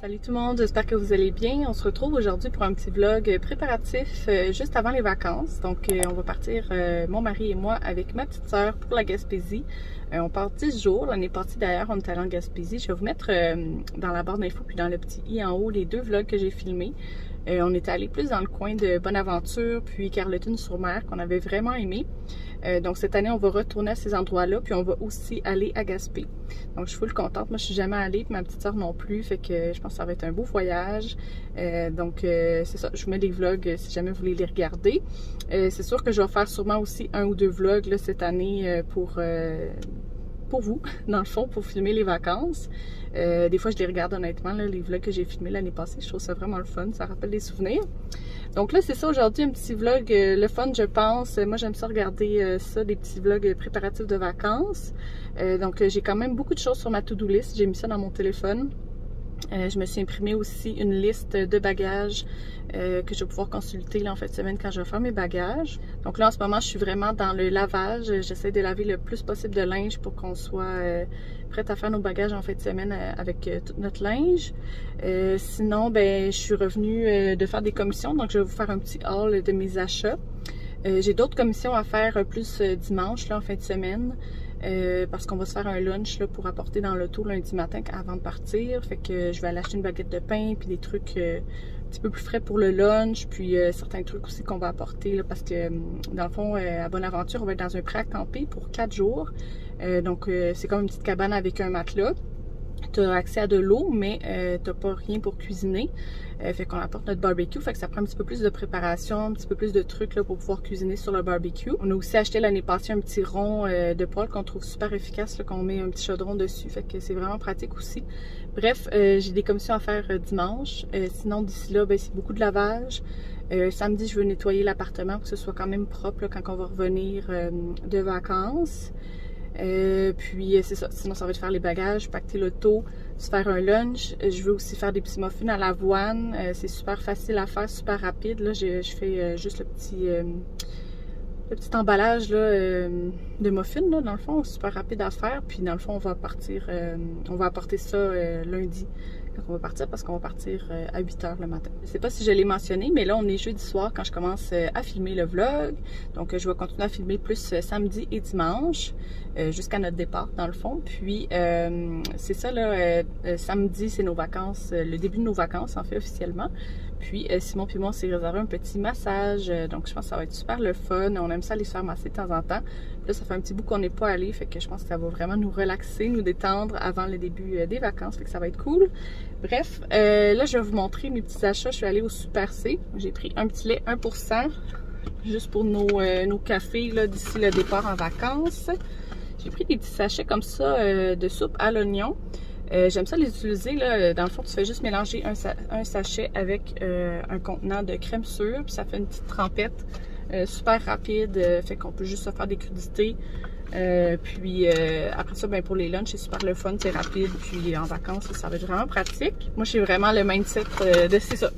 Salut tout le monde, j'espère que vous allez bien. On se retrouve aujourd'hui pour un petit vlog préparatif juste avant les vacances. Donc on va partir, mon mari et moi, avec ma petite sœur pour la Gaspésie. On part 10 jours. L'année passée d'ailleurs, on est allé en Gaspésie. Je vais vous mettre dans la barre d'infos puis dans le petit i en haut les deux vlogs que j'ai filmés. On était allé plus dans le coin de Bonaventure puis Carleton-sur-Mer qu'on avait vraiment aimé. Donc cette année, on va retourner à ces endroits-là, puis on va aussi aller à Gaspé. Donc je suis full contente. Moi, je suis jamais allée, puis ma petite soeur non plus, fait que je pense que ça va être un beau voyage. C'est ça, je vous mets des vlogs si jamais vous voulez les regarder. C'est sûr que je vais faire sûrement aussi un ou deux vlogs là, cette année pour vous, dans le fond, pour filmer les vacances. Des fois, je les regarde honnêtement, là, les vlogs que j'ai filmés l'année passée. Je trouve ça vraiment le fun, ça rappelle des souvenirs. Donc là, c'est ça aujourd'hui, un petit vlog, le fun, je pense. Moi, j'aime ça regarder ça, des petits vlogs préparatifs de vacances. Donc, j'ai quand même beaucoup de choses sur ma to-do list. J'ai mis ça dans mon téléphone. Je me suis imprimé aussi une liste de bagages que je vais pouvoir consulter là, en fin de semaine quand je vais faire mes bagages. Donc là, en ce moment, je suis vraiment dans le lavage. J'essaie de laver le plus possible de linge pour qu'on soit prête à faire nos bagages en fin de semaine avec tout notre linge. Sinon, ben, je suis revenue de faire des commissions. Donc, je vais vous faire un petit haul de mes achats. J'ai d'autres commissions à faire plus dimanche, là, en fin de semaine. Parce qu'on va se faire un lunch là, pour apporter dans l'auto lundi matin avant de partir. Fait que je vais aller acheter une baguette de pain puis des trucs un petit peu plus frais pour le lunch, puis certains trucs aussi qu'on va apporter là, parce que dans le fond, à Bonaventure, on va être dans un pré à camper pour 4 jours. Donc c'est comme une petite cabane avec un matelas. Tu as accès à de l'eau, mais tu n'as pas rien pour cuisiner. Fait qu'on apporte notre barbecue, fait que ça prend un petit peu plus de préparation, un petit peu plus de trucs là, pour pouvoir cuisiner sur le barbecue. On a aussi acheté l'année passée un petit rond de poêle qu'on trouve super efficace, qu'on met un petit chaudron dessus, fait que c'est vraiment pratique aussi. Bref, j'ai des commissions à faire dimanche. Sinon, d'ici là, ben, c'est beaucoup de lavage. Samedi, je veux nettoyer l'appartement pour que ce soit quand même propre là, quand on va revenir de vacances. Puis c'est ça, sinon ça va être faire les bagages, pacter l'auto, se faire un lunch. Je veux aussi faire des petits muffins à l'avoine. C'est super facile à faire, super rapide. Là, je fais juste le petit emballage là, de muffins, là, dans le fond, super rapide à faire. Puis dans le fond, on va partir, on va apporter ça lundi quand on va partir, parce qu'on va partir à 8 h le matin. Je sais pas si je l'ai mentionné, mais là, on est jeudi soir quand je commence à filmer le vlog. Donc, je vais continuer à filmer plus samedi et dimanche, jusqu'à notre départ, dans le fond. Puis, c'est ça, là, samedi, c'est nos vacances, le début de nos vacances, en fait, officiellement. Puis, Simon puis moi, on s'est réservé un petit massage. Donc, je pense que ça va être super le fun. On aime ça aller se faire masser de temps en temps. Là, ça fait un petit bout qu'on n'est pas allé. Fait que je pense que ça va vraiment nous relaxer, nous détendre avant le début des vacances. Fait que ça va être cool. Bref, là, je vais vous montrer mes petits achats. Je suis allée au Super C. J'ai pris un petit lait 1%, juste pour nos cafés là d'ici le départ en vacances. J'ai pris des petits sachets comme ça de soupe à l'oignon. J'aime ça les utiliser, là. Dans le fond, tu fais juste mélanger un sachet avec un contenant de crème sûre, puis ça fait une petite trempette super rapide, fait qu'on peut juste se faire des crudités. Puis après ça, ben, pour les lunchs, c'est super le fun, c'est rapide, puis en vacances, ça va être vraiment pratique. Moi, j'ai vraiment le mindset de c'est ça,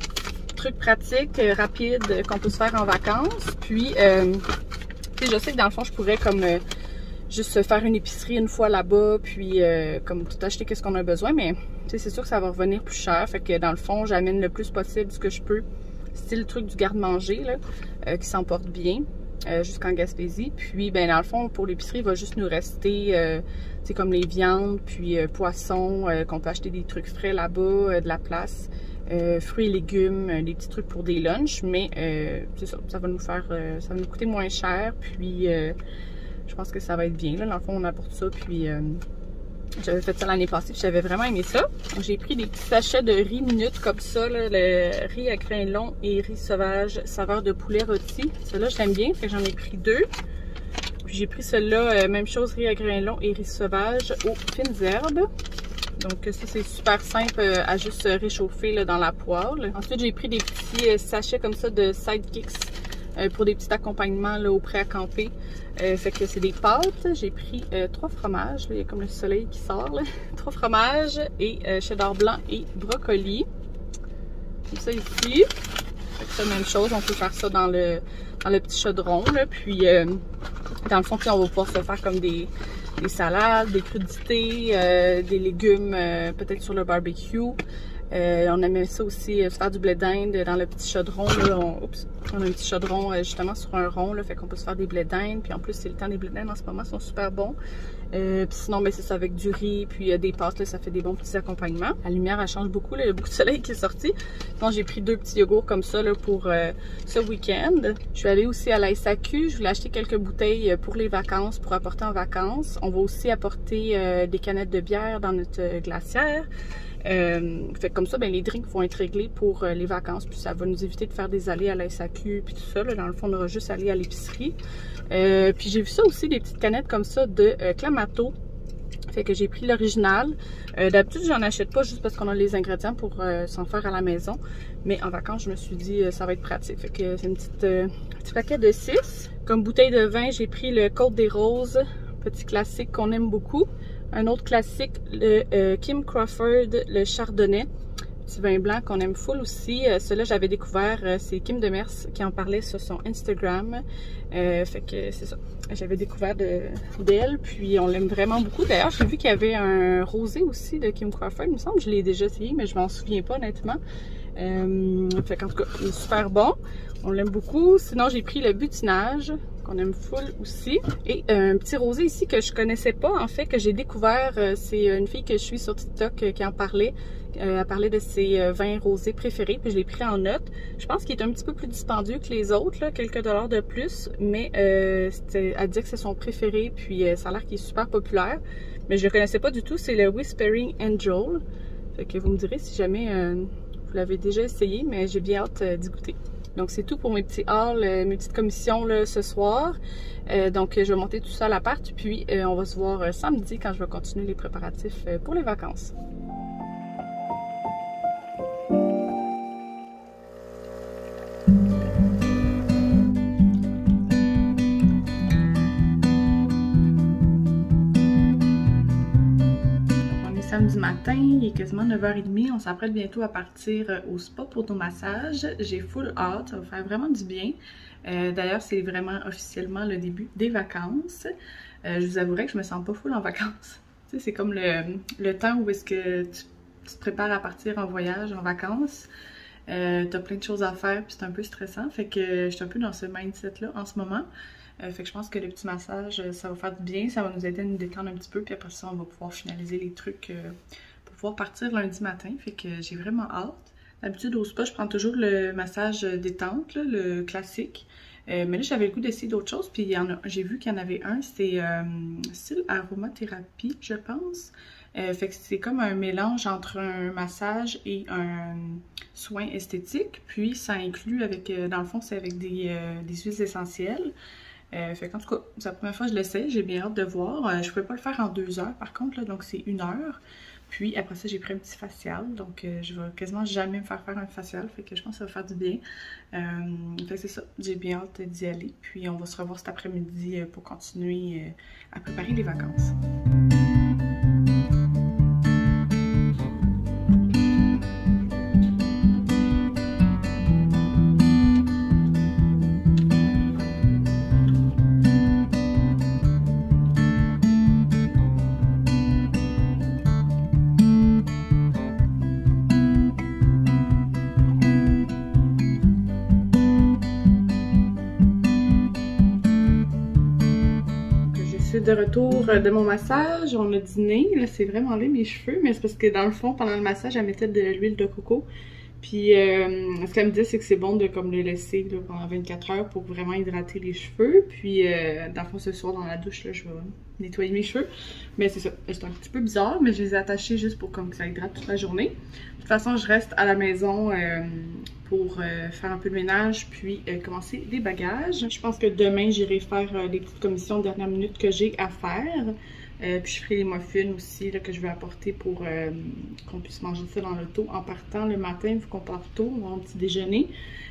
truc pratique, rapide, qu'on peut se faire en vacances. Puis, je sais que dans le fond, je pourrais comme juste se faire une épicerie une fois là-bas, puis comme tout acheter qu'est-ce qu'on a besoin, mais c'est sûr que ça va revenir plus cher, fait que dans le fond, j'amène le plus possible ce que je peux, style truc du garde-manger, là, qui s'emporte bien, jusqu'en Gaspésie. Puis, ben dans le fond, pour l'épicerie, il va juste nous rester, c'est comme les viandes, puis poissons, qu'on peut acheter des trucs frais là-bas, de la place, fruits et légumes, des petits trucs pour des lunchs, mais c'est ça, ça va nous faire, ça va nous coûter moins cher, puis je pense que ça va être bien. Là, dans le fond, on apporte ça, puis j'avais fait ça l'année passée, puis j'avais vraiment aimé ça. J'ai pris des petits sachets de riz minute comme ça, là, le riz à grains longs et riz sauvage, saveur de poulet rôti. Celui-là, je l'aime bien, fait que j'en ai pris 2. Puis j'ai pris celui-là, même chose, riz à grains longs et riz sauvage aux fines herbes. Donc ça, c'est super simple à juste réchauffer là, dans la poêle. Ensuite, j'ai pris des petits sachets comme ça de Sidekicks pour des petits accompagnements là, au pré à camper. Fait que c'est des pâtes. J'ai pris 3 fromages. Là, il y a comme le soleil qui sort. Là. 3 fromages et cheddar blanc et brocoli. Comme ça ici. Fait que c'est la même chose. On peut faire ça dans le petit chaudron. Là. Puis dans le fond, on va pouvoir se faire comme des salades, des crudités, des légumes peut-être sur le barbecue. On aimait ça aussi, faire du blé d'Inde dans le petit chaudron. Là, on a un petit chaudron justement sur un rond, là, fait qu'on peut se faire des blés d'Inde. Puis en plus, c'est le temps des blés d'Inde en ce moment, ils sont super bons. Puis sinon, ben, c'est ça avec du riz, puis des pâtes, là, ça fait des bons petits accompagnements. La lumière, elle change beaucoup, là, il y a beaucoup de soleil qui est sorti. Donc j'ai pris 2 petits yogourts comme ça là, pour ce week-end. Je suis allée aussi à la SAQ, je voulais acheter quelques bouteilles pour les vacances, pour apporter en vacances. On va aussi apporter des canettes de bière dans notre glacière. Fait comme ça, ben, les drinks vont être réglés pour les vacances, puis ça va nous éviter de faire des allées à la SAQ, puis tout ça. Là, dans le fond, on aura juste à aller à l'épicerie. Puis j'ai vu ça aussi, des petites canettes comme ça de Clamato. Fait que j'ai pris l'original. D'habitude, j'en achète pas juste parce qu'on a les ingrédients pour s'en faire à la maison. Mais en vacances, je me suis dit ça va être pratique. Fait que c'est un petit paquet de 6. Comme bouteille de vin, j'ai pris le Côte des Roses, petit classique qu'on aime beaucoup. Un autre classique, le Kim Crawford, le Chardonnay. Petit vin blanc qu'on aime full aussi. Celui-là, j'avais découvert, c'est Kim Demers qui en parlait sur son Instagram. Fait que c'est ça. J'avais découvert d'elle, puis on l'aime vraiment beaucoup. D'ailleurs, j'ai vu qu'il y avait un rosé aussi de Kim Crawford. Il me semble que je l'ai déjà essayé, mais je m'en souviens pas honnêtement. Fait qu'en tout cas, il est super bon. On l'aime beaucoup. Sinon, j'ai pris le butinage, qu'on aime full aussi. Et un petit rosé ici que je connaissais pas, en fait, que j'ai découvert. C'est une fille que je suis sur TikTok qui en parlait. Elle parlait de ses vins rosés préférés, puis je l'ai pris en note. Je pense qu'il est un petit peu plus dispendieux que les autres, là, quelques dollars de plus, mais elle dit que c'est son préféré, puis ça a l'air qu'il est super populaire. Mais je le connaissais pas du tout, c'est le Whispering Angel. Fait que vous me direz si jamais vous l'avez déjà essayé, mais j'ai bien hâte d'y goûter. Donc c'est tout pour mes petits hauls, mes petites commissions là, ce soir. Donc je vais monter tout ça à l'appart, puis on va se voir samedi quand je vais continuer les préparatifs pour les vacances. Samedi matin, il est quasiment 9h30, on s'apprête bientôt à partir au spa pour nos massages. J'ai full hâte, ça va faire vraiment du bien. D'ailleurs, c'est vraiment officiellement le début des vacances. Je vous avouerai que je me sens pas full en vacances. Tu sais, c'est comme le temps où est-ce que tu te prépares à partir en voyage, en vacances. T'as plein de choses à faire, puis c'est un peu stressant. Fait que je suis un peu dans ce mindset-là en ce moment. Fait que je pense que le petit massage, ça va faire du bien, ça va nous aider à nous détendre un petit peu, puis après ça, on va pouvoir finaliser les trucs pour pouvoir partir lundi matin. Fait que j'ai vraiment hâte. D'habitude, au spa, je prends toujours le massage détente, là, le classique. Mais là, j'avais le goût d'essayer d'autres choses, puis j'ai vu qu'il y en avait un, c'est style aromathérapie, je pense. Fait que c'est comme un mélange entre un massage et un soin esthétique, puis ça inclut avec, dans le fond, c'est avec des huiles essentielles. Fait qu'en tout cas, c'est la première fois que je l'essaie, j'ai bien hâte de voir. Je ne pouvais pas le faire en 2 heures par contre, là, donc c'est 1 heure. Puis après ça, j'ai pris un petit facial, donc je vais quasiment jamais me faire un facial, fait que je pense que ça va faire du bien. Fait que c'est ça, j'ai bien hâte d'y aller. Puis on va se revoir cet après-midi pour continuer à préparer les vacances. De retour de mon massage, on a dîné, là c'est vraiment laid mes cheveux, mais c'est parce que dans le fond pendant le massage elle mettait de l'huile de coco, puis ce qu'elle me dit c'est que c'est bon de comme le laisser là, pendant 24 heures pour vraiment hydrater les cheveux, puis dans le fond ce soir dans la douche là je vais nettoyer mes cheveux, mais c'est ça, c'est un petit peu bizarre, mais je les ai attachés juste pour comme que ça hydrate toute la journée. De toute façon je reste à la maison pour faire un peu de ménage, puis commencer les bagages. Je pense que demain, j'irai faire les petites commissions de dernière minute que j'ai à faire. Puis je ferai les muffins aussi là, que je vais apporter pour qu'on puisse manger ça dans l'auto en partant le matin, vu qu'on part tôt, on va un petit déjeuner.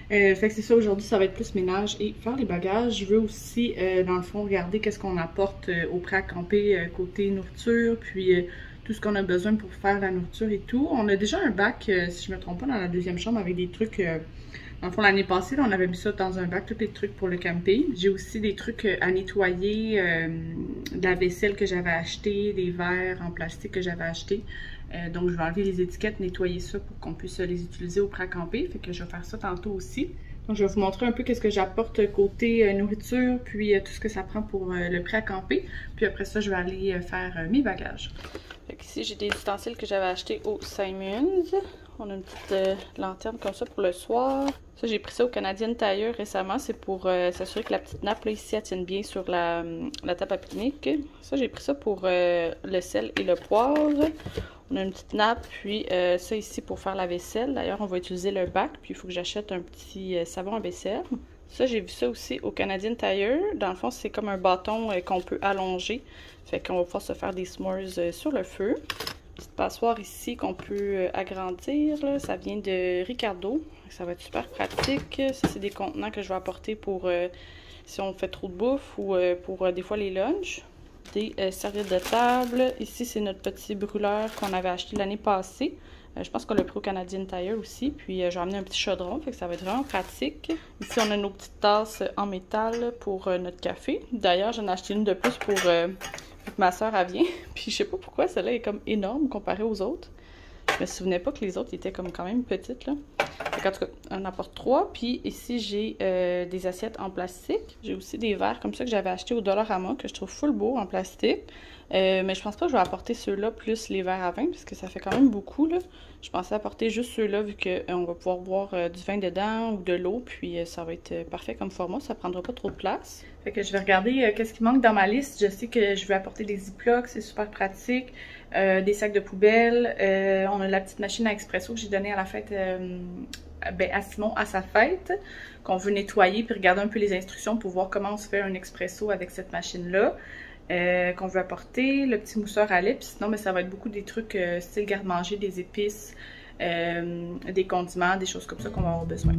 Fait que c'est ça, aujourd'hui, ça va être plus ménage et faire les bagages. Je veux aussi, dans le fond, regarder qu'est-ce qu'on apporte au prêt à camper côté nourriture, puis tout ce qu'on a besoin pour faire la nourriture et tout. On a déjà un bac, si je me trompe pas, dans la deuxième chambre avec des trucs Dans le fond, l'année passée, là, on avait mis ça dans un bac, tous les trucs pour le camping. J'ai aussi des trucs à nettoyer, de la vaisselle que j'avais acheté, des verres en plastique que j'avais acheté. Donc, je vais enlever les étiquettes, nettoyer ça pour qu'on puisse les utiliser au prêt à camper. Fait que je vais faire ça tantôt aussi. Donc, je vais vous montrer un peu qu'est-ce que j'apporte côté nourriture, puis tout ce que ça prend pour le prêt à camper. Puis après ça, je vais aller faire mes bagages. Fait qu'ici, j'ai des ustensiles que j'avais achetés au Simons. On a une petite lanterne comme ça pour le soir. Ça, j'ai pris ça au Canadian Tire récemment. C'est pour s'assurer que la petite nappe là, ici, elle tienne bien sur la table à pique-nique. Ça, j'ai pris ça pour le sel et le poivre. On a une petite nappe, puis ça ici pour faire la vaisselle. D'ailleurs, on va utiliser le bac, puis il faut que j'achète un petit savon à vaisselle. Ça, j'ai vu ça aussi au Canadian Tire. Dans le fond, c'est comme un bâton qu'on peut allonger. Fait qu'on va pouvoir se faire des s'mores sur le feu. Petite passoire ici qu'on peut agrandir. Là. Ça vient de Ricardo. Ça va être super pratique. Ça, c'est des contenants que je vais apporter pour si on fait trop de bouffe ou pour des fois les lunchs. Des serviettes de table. Ici, c'est notre petit brûleur qu'on avait acheté l'année passée. Je pense qu'on l'a pris au Canadian Tire aussi. Puis, j'ai amené un petit chaudron, fait que ça va être vraiment pratique. Ici, on a nos petites tasses en métal pour notre café. D'ailleurs, j'en ai acheté une de plus pour que ma soeur elle vient. Puis, je sais pas pourquoi, celle-là est comme énorme comparée aux autres. Je me souvenais pas que les autres étaient comme quand même petites, là. Fait qu'en tout cas, on en apporte 3. Puis ici, j'ai des assiettes en plastique. J'ai aussi des verres comme ça que j'avais acheté au Dollarama, que je trouve full beau en plastique. Mais je pense pas que je vais apporter ceux-là plus les verres à vin, parce que ça fait quand même beaucoup, là. Je pensais apporter juste ceux-là, vu qu'on va pouvoir boire du vin dedans ou de l'eau. Puis ça va être parfait comme format, ça prendra pas trop de place. Fait que je vais regarder qu'est-ce qui manque dans ma liste. Je sais que je vais apporter des ziplocs, c'est super pratique. Des sacs de poubelle. On a la petite machine à expresso que j'ai donnée à la fête, à Simon à sa fête, qu'on veut nettoyer puis regarder un peu les instructions pour voir comment on se fait un expresso avec cette machine-là. Qu'on veut apporter, le petit mousseur à lait, puis sinon, ça va être beaucoup des trucs style garde-manger, des épices, des condiments, des choses comme ça qu'on va avoir besoin.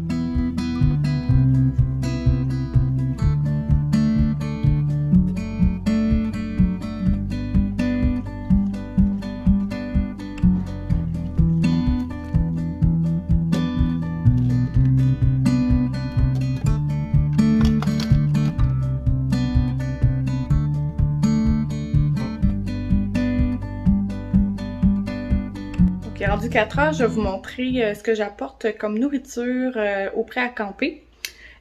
Rendu 4 heures, je vais vous montrer ce que j'apporte comme nourriture au prêt à camper.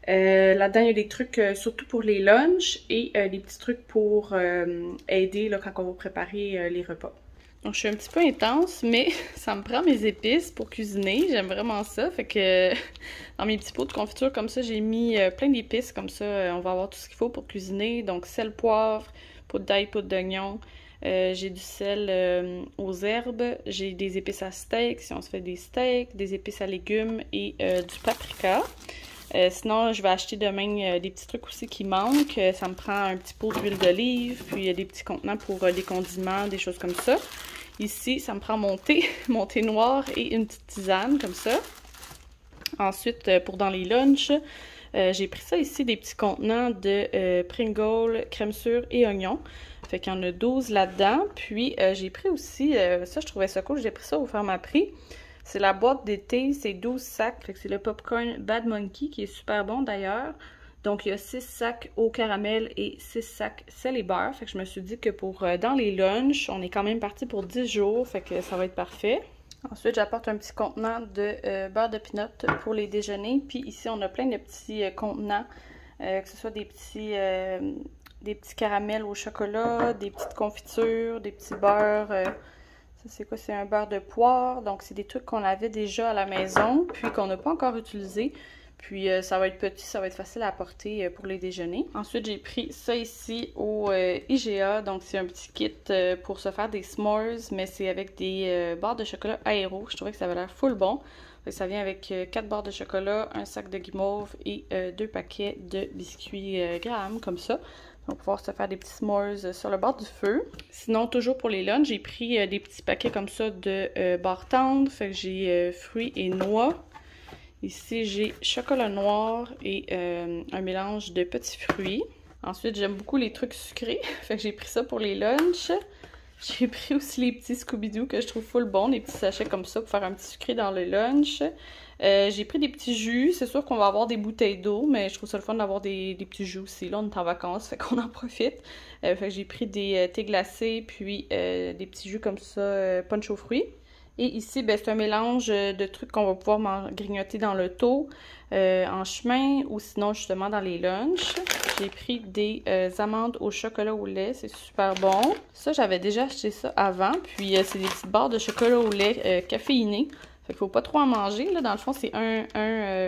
Là-dedans, il y a des trucs surtout pour les lunchs et des petits trucs pour aider là, quand on va préparer les repas. Donc, je suis un petit peu intense, mais ça me prend mes épices pour cuisiner. J'aime vraiment ça. Fait que dans mes petits pots de confiture comme ça, j'ai mis plein d'épices. Comme ça, on va avoir tout ce qu'il faut pour cuisiner. Donc, sel, poivre, poudre d'ail, poudre d'oignon. J'ai du sel aux herbes, j'ai des épices à steak, si on se fait des steaks, des épices à légumes et du paprika. Sinon, je vais acheter demain des petits trucs aussi qui manquent. Ça me prend un petit pot d'huile d'olive, puis il y a des petits contenants pour des condiments, des choses comme ça. Ici, ça me prend mon thé noir et une petite tisane comme ça. Ensuite, pour dans les lunchs, j'ai pris ça ici, des petits contenants de Pringles, crème sûre et oignons. Fait qu'il y en a 12 là-dedans. Puis, j'ai pris aussi, ça, je trouvais ça cool, j'ai pris ça au Pharmaprix. C'est la boîte d'été, c'est 12 sacs. Fait que c'est le popcorn Bad Monkey qui est super bon d'ailleurs. Donc, il y a 6 sacs au caramel et 6 sacs sel et beurre. Fait que je me suis dit que pour dans les lunchs, on est quand même parti pour 10 jours. Fait que ça va être parfait. Ensuite, j'apporte un petit contenant de beurre de pinot pour les déjeuners. Puis ici, on a plein de petits contenants, que ce soit des petits caramels au chocolat, des petites confitures, des petits beurres. Ça, c'est quoi? C'est un beurre de poire. Donc, c'est des trucs qu'on avait déjà à la maison, puis qu'on n'a pas encore utilisé. Puis, ça va être petit, ça va être facile à apporter pour les déjeuners. Ensuite, j'ai pris ça ici au IGA. Donc, c'est un petit kit pour se faire des s'mores, mais c'est avec des barres de chocolat aéro. Je trouvais que ça avait l'air full bon. Ça vient avec 4 barres de chocolat, un sac de guimauve et 2 paquets de biscuits Graham, comme ça. On va pouvoir se faire des petits s'mores sur le bord du feu. Sinon, toujours pour les lunchs, j'ai pris des petits paquets comme ça de barres tendres. Fait que j'ai fruits et noix. Ici, j'ai chocolat noir et un mélange de petits fruits. Ensuite, j'aime beaucoup les trucs sucrés. Fait que j'ai pris ça pour les lunchs. J'ai pris aussi les petits Scooby-Doo que je trouve full bon, des petits sachets comme ça pour faire un petit sucré dans le lunch. J'ai pris des petits jus, c'est sûr qu'on va avoir des bouteilles d'eau, mais je trouve ça le fun d'avoir des petits jus aussi. Là, on est en vacances, fait qu'on en profite. Fait que j'ai pris des thés glacés, puis des petits jus comme ça, punch aux fruits. Et ici, ben, c'est un mélange de trucs qu'on va pouvoir grignoter dans l'auto, en chemin, ou sinon justement dans les lunchs. J'ai pris des amandes au chocolat au lait, c'est super bon. Ça, j'avais déjà acheté ça avant, puis c'est des petites barres de chocolat au lait caféiné. Fait qu'il faut pas trop en manger, là. Dans le fond, c'est un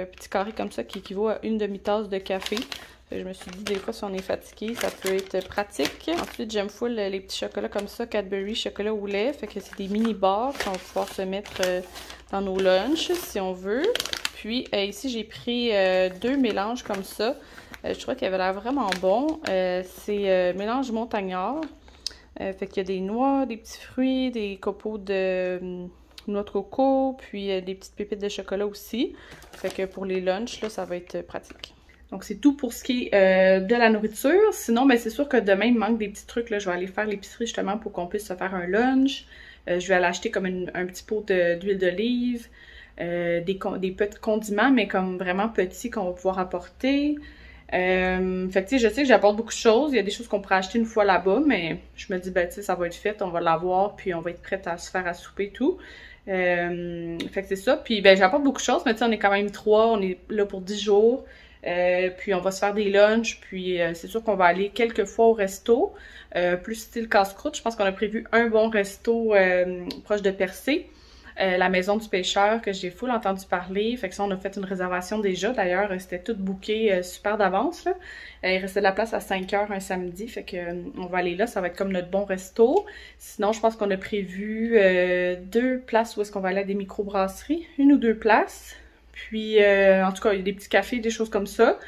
petit carré comme ça qui équivaut à une demi-tasse de café. Fait que je me suis dit, des fois, si on est fatigué, ça peut être pratique. Ensuite, j'aime full les petits chocolats comme ça, Cadbury chocolat au lait. Fait que c'est des mini barres qu'on va pouvoir se mettre dans nos lunchs, si on veut. Puis, ici, j'ai pris deux mélanges comme ça. Je trouvais qu'il avait l'air vraiment bon. C'est mélange montagnard. Fait qu'il y a des noix, des petits fruits, des copeaux de noix de coco, puis des petites pépites de chocolat aussi. Fait que pour les lunchs, là, ça va être pratique. Donc, c'est tout pour ce qui est de la nourriture. Sinon, ben, c'est sûr que demain, il me manque des petits trucs. Là. Je vais aller faire l'épicerie justement pour qu'on puisse se faire un lunch. Je vais aller acheter comme un petit pot d'huile d'olive, des petits condiments, mais comme vraiment petits qu'on va pouvoir apporter. Fait que tu sais, je sais que j'apporte beaucoup de choses. Il y a des choses qu'on pourrait acheter une fois là-bas, mais je me dis, ben tu sais, ça va être fait, on va l'avoir, puis on va être prête à se faire à souper et tout. Fait que c'est ça. Puis ben j'apporte beaucoup de choses, mais tu sais, on est quand même 3, on est là pour 10 jours. Puis on va se faire des lunchs, puis c'est sûr qu'on va aller quelques fois au resto, plus style casse-croûte. Je pense qu'on a prévu un bon resto proche de Percé, la maison du pêcheur que j'ai full entendu parler. Fait que ça, on a fait une réservation déjà. D'ailleurs, c'était tout booké super d'avance. Il restait de la place à 5h un samedi, fait que on va aller là. Ça va être comme notre bon resto. Sinon, je pense qu'on a prévu 2 places où est-ce qu'on va aller à des microbrasseries, 1 ou 2 places. Puis, en tout cas, il y a des petits cafés, des choses comme ça.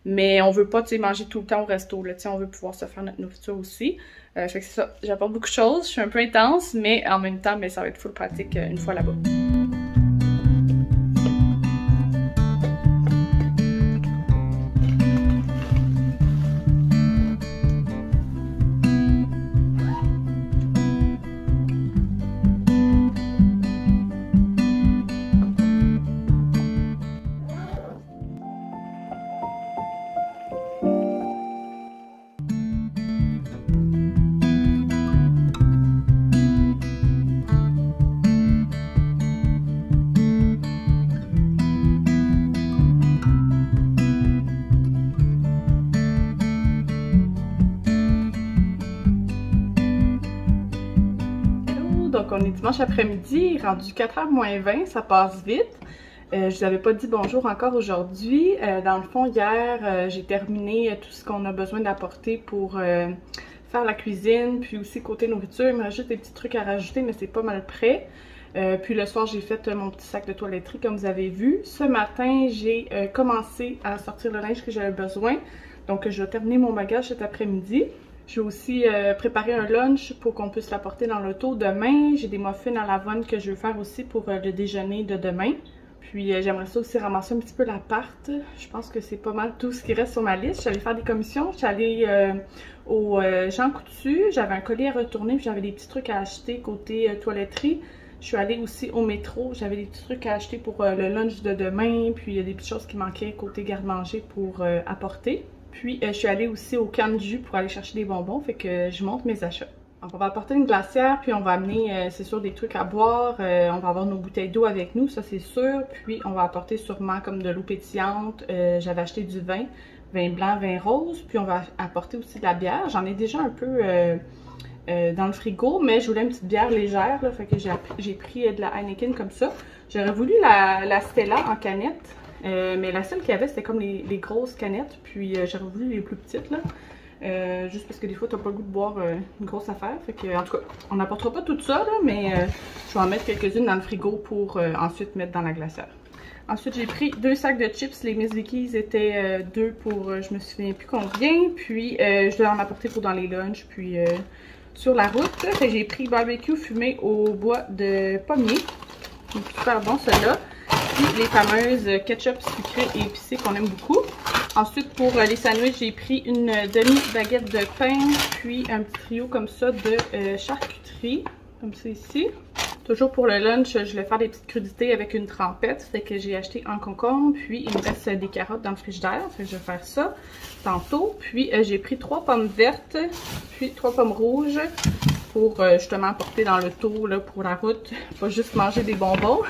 Mais on veut pas, tu sais, manger tout le temps au resto, là. Tu sais, on veut pouvoir se faire notre nourriture aussi. Fait que c'est ça. J'apporte beaucoup de choses. Je suis un peu intense, mais en même temps, ça va être full pratique une fois là-bas. Donc on est dimanche après-midi, rendu 4h moins 20, ça passe vite. Je vous avais pas dit bonjour encore aujourd'hui. Dans le fond, hier, j'ai terminé tout ce qu'on a besoin d'apporter pour faire la cuisine. Puis aussi côté nourriture, il me reste juste des petits trucs à rajouter, mais c'est pas mal prêt. Puis le soir, j'ai fait mon petit sac de toiletterie comme vous avez vu. Ce matin, j'ai commencé à sortir le linge que j'avais besoin. Donc je vais terminer mon bagage cet après-midi. Je vais aussi préparer un lunch pour qu'on puisse l'apporter dans l'auto demain. J'ai des muffins à l'avoine que je veux faire aussi pour le déjeuner de demain. Puis j'aimerais ça aussi ramasser un petit peu l'appart. Je pense que c'est pas mal tout ce qui reste sur ma liste. J'allais faire des commissions. J'allais au Jean Coutu. J'avais un colis à retourner. Puis j'avais des petits trucs à acheter côté toiletterie. Je suis allée aussi au métro. J'avais des petits trucs à acheter pour le lunch de demain. Puis il y a des petites choses qui manquaient côté garde-manger pour apporter. Puis je suis allée aussi au Cannes du jus pour aller chercher des bonbons. Fait que je monte mes achats. Donc on va apporter une glacière, puis on va amener, c'est sûr, des trucs à boire. On va avoir nos bouteilles d'eau avec nous, ça c'est sûr. Puis on va apporter sûrement comme de l'eau pétillante. J'avais acheté du vin blanc, vin rose. Puis on va apporter aussi de la bière. J'en ai déjà un peu dans le frigo, mais je voulais une petite bière légère. Là, fait que j'ai pris de la Heineken comme ça. J'aurais voulu la Stella en canette. Mais la seule qu'il y avait, c'était comme les grosses canettes. Puis j'aurais voulu les plus petites, là. Juste parce que des fois, t'as pas le goût de boire une grosse affaire. Fait que, en tout cas, on n'apportera pas tout ça, là, mais je vais en mettre quelques-unes dans le frigo pour ensuite mettre dans la glacière. Ensuite, j'ai pris 2 sacs de chips. Les Miss Vickies étaient 2 pour, je me souviens plus combien. Puis, je dois en apporter pour dans les lunchs. Puis, sur la route, j'ai pris barbecue fumé au bois de pommier. Super bon, ceux-là. Puis, les fameuses ketchup sucré et épicé qu'on aime beaucoup. Ensuite, pour les sandwichs, j'ai pris une demi-baguette de pain, puis un petit trio comme ça de charcuterie. épicerie, comme ça ici. Toujours pour le lunch, je vais faire des petites crudités avec une trempette. Fait que j'ai acheté un concombre, puis il me reste des carottes dans le frigidaire. Fait que je vais faire ça tantôt. Puis j'ai pris 3 pommes vertes, puis 3 pommes rouges pour justement apporter dans l'auto pour la route. Pas juste manger des bonbons.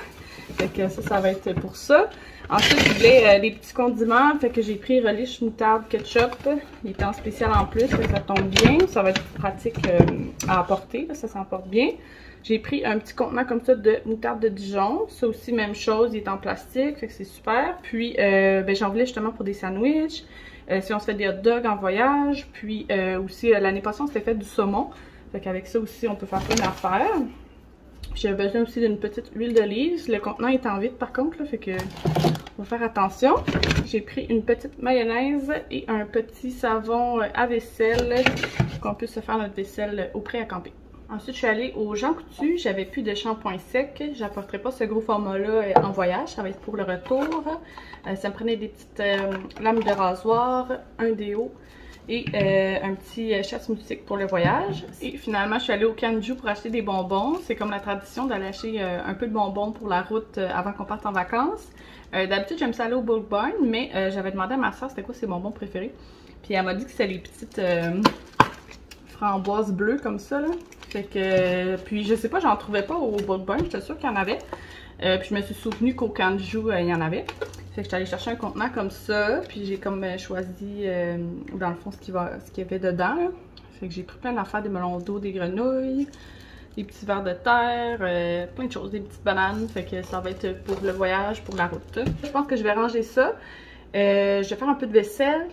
Fait que ça va être pour ça. Ensuite, je voulais des petits condiments. Fait que j'ai pris relish, moutarde, ketchup. Il est en spécial en plus, ça tombe bien. Ça va être pratique à apporter, là, ça s'emporte bien. J'ai pris un petit contenant comme ça de moutarde de Dijon. Ça aussi, même chose, il est en plastique, fait que c'est super. Puis, j'en voulais justement pour des sandwichs. Si on se fait des hot dogs en voyage. Puis aussi, l'année passée, on s'était fait du saumon. Fait qu'avec ça aussi, on peut faire plein d'affaires. J'avais besoin aussi d'une petite huile d'olive. Le contenant est en vide par contre, là, fait que on va faire attention. J'ai pris une petite mayonnaise et un petit savon à vaisselle pour qu'on puisse se faire notre vaisselle au prêt à camper. Ensuite, je suis allée au Jean Coutu. J'avais plus de shampoing sec. J'apporterai pas ce gros format-là en voyage. Ça va être pour le retour. Ça me prenait des petites lames de rasoir, un déo et un petit chasse-moustique pour le voyage. Et finalement, je suis allée au Kanju pour acheter des bonbons. C'est comme la tradition d'aller acheter un peu de bonbons pour la route avant qu'on parte en vacances. D'habitude, j'aime ça aller au Bulk Barn, mais j'avais demandé à ma soeur c'était quoi ses bonbons préférés. Puis elle m'a dit que c'était les petites framboises bleues comme ça, là. Fait que, puis je sais pas, j'en trouvais pas au Bulk Barn, j'étais sûre qu'il y en avait. Puis je me suis souvenue qu'au Kanju, il y en avait. Fait que j'étais allée chercher un contenant comme ça, puis j'ai comme choisi, dans le fond, ce qu'il y avait dedans, là. Fait que j'ai pris plein d'affaires, des melons d'eau, des grenouilles, des petits vers de terre, plein de choses, des petites bananes. Fait que ça va être pour le voyage, pour la route. Je pense que je vais ranger ça. Je vais faire un peu de vaisselle,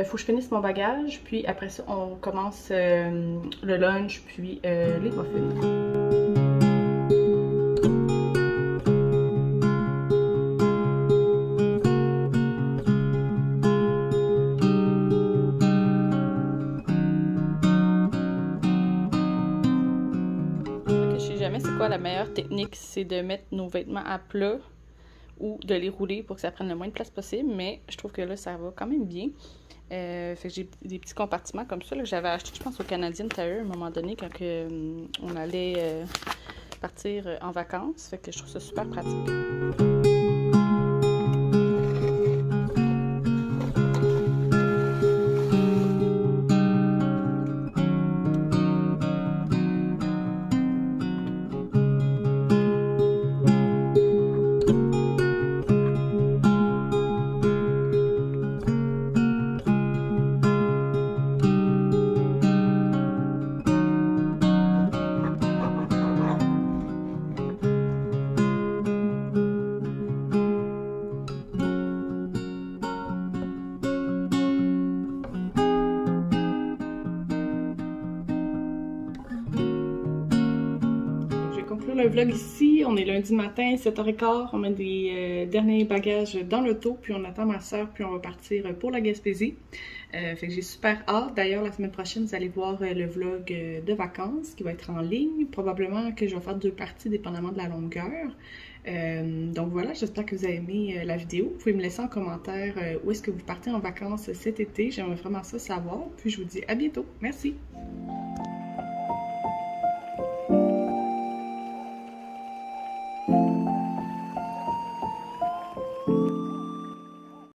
faut que je finisse mon bagage, puis après ça, on commence le lunch, puis les muffins. C'est quoi la meilleure technique? C'est de mettre nos vêtements à plat ou de les rouler pour que ça prenne le moins de place possible, mais je trouve que là, ça va quand même bien. Fait que j'ai des petits compartiments comme ça là, que j'avais acheté, je pense, au Canadian Tire à un moment donné quand on allait partir en vacances. Fait que je trouve ça super pratique. Le vlog ici, on est lundi matin, 7h15, on met des derniers bagages dans l'auto, puis on attend ma soeur, puis on va partir pour la Gaspésie. Fait que j'ai super hâte. D'ailleurs, la semaine prochaine, vous allez voir le vlog de vacances qui va être en ligne. Probablement que je vais faire 2 parties dépendamment de la longueur. Donc voilà, j'espère que vous avez aimé la vidéo. Vous pouvez me laisser en commentaire où est-ce que vous partez en vacances cet été. J'aimerais vraiment ça savoir. Puis je vous dis à bientôt. Merci!